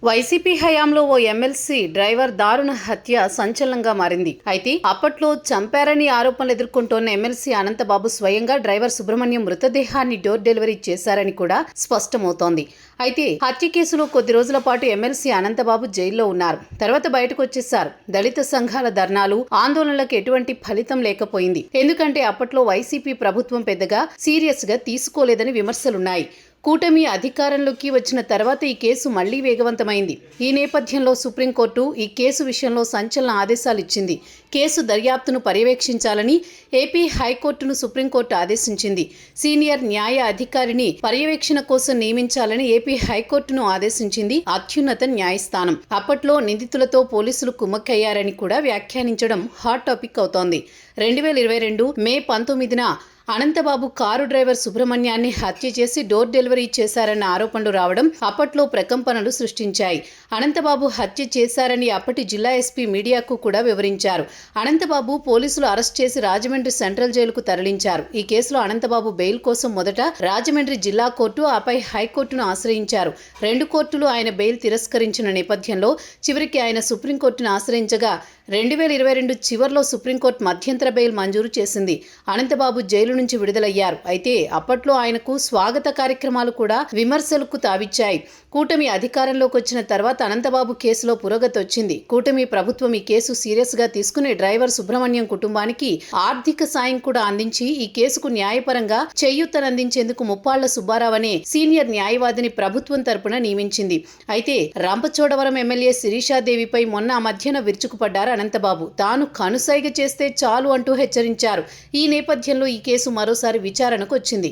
YCP హయాంలో ఓ MLC driver దారుణ హత్య సంచలనంగా మారింది. అయితే అప్పట్లో చంపారని ఆరోపణలు ఎదుర్కొంటోన్న ఎమ్మెల్సీ అనంతబాబు స్వయంగా డ్రైవర్ సుబ్రహ్మణ్యం మృతదేహాన్ని డోర్ డెలివరీ చేశారని కూడా స్పష్టమవుతోంది. అయితే హత్య కేసులో కొద్ది రోజుల పాటు ఎమ్మెల్సీ అనంతబాబు జైల్లో ఉన్నారు. తర్వాత బయటకు వచ్చేశారు. దళిత సంఘాల ధర్నాలు, ఆందోళనలకు ఎటువంటి ఫలితం లేకపోయింది. ఎందుకంటే అప్పట్లో వైసీపీ ప్రభుత్వం పెద్దగా సీరియస్ గా తీసుకోలేదని విమర్శలున్నాయి. కూటమి అధికారంలోకి వచ్చిన తర్వాత ఈ కేసు మళ్లీ వేగవంతమైంది. ఈ నేపథ్యంలో సుప్రీంకోర్టు ఈ కేసు విషయంలో సంచలన ఆదేశాలు ఇచ్చింది. కేసు దర్యాప్తును పర్యవేక్షించాలని ఏపీ హైకోర్టును సుప్రీంకోర్టు ఆదేశించింది. సీనియర్ న్యాయ అధికారిని పర్యవేక్షణ కోసం నియమించాలని ఏపీ హైకోర్టును ఆదేశించింది అత్యున్నత న్యాయస్థానం. అప్పట్లో నిందితులతో పోలీసులు కుమ్మక్కయ్యారని కూడా వ్యాఖ్యానించడం హాట్ టాపిక్ అవుతోంది. 2022 మే 19న అనంతబాబు కారు డ్రైవర్ సుబ్రహ్మణ్యాన్ని హత్య చేసి డోర్ డెలివరీ చేశారన్న ఆరోపణలు రావడం అప్పట్లో ప్రకంపనలు సృష్టించాయి. అనంతబాబు హత్య చేశారని అప్పటి జిల్లా ఎస్పీ మీడియాకు కూడా వివరించారు. అనంతబాబు పోలీసులు అరెస్ట్ చేసి రాజమండ్రి సెంట్రల్ జైలుకు తరలించారు. ఈ కేసులో అనంతబాబు బెయిల్ కోసం మొదట రాజమండ్రి జిల్లా కోర్టు, ఆపై హైకోర్టును ఆశ్రయించారు. 2 కోర్టులు ఆయన బెయిల్ తిరస్కరించిన నేపథ్యంలో చివరికి ఆయన సుప్రీంకోర్టును ఆశ్రయించగా 2022 చివర్లో సుప్రీంకోర్టు మధ్యంతర బెయిల్ మంజూరు చేసింది. అనంతబాబు జైలు నుంచి విడుదలయ్యారు. అయితే అప్పట్లో ఆయనకు స్వాగత కార్యక్రమాలు కూడా విమర్శలకు తావిచ్చాయి. కూటమి అధికారంలోకి వచ్చిన తర్వాత అనంతబాబు కేసులో పురోగతి వచ్చింది. కూటమి ప్రభుత్వం ఈ కేసు సీరియస్ గా తీసుకుని డ్రైవర్ సుబ్రహ్మణ్యం కుటుంబానికి ఆర్థిక సాయం కూడా అందించి ఈ కేసుకు న్యాయపరంగా చేయూతనందించేందుకు ముప్పాళ్ల సుబ్బారావు అనే సీనియర్ న్యాయవాదిని ప్రభుత్వం తరపున నియమించింది. అయితే రంపచోడవరం ఎమ్మెల్యే శిరీషాదేవిపై మొన్న మధ్యన విరుచుకుపడ్డారు అనంతబాబు. తాను కనుసైగ చేస్తే చాలు అంటూ హెచ్చరించారు. ఈ నేపథ్యంలో ఈ కేసు మరోసారి విచారణకు వచ్చింది.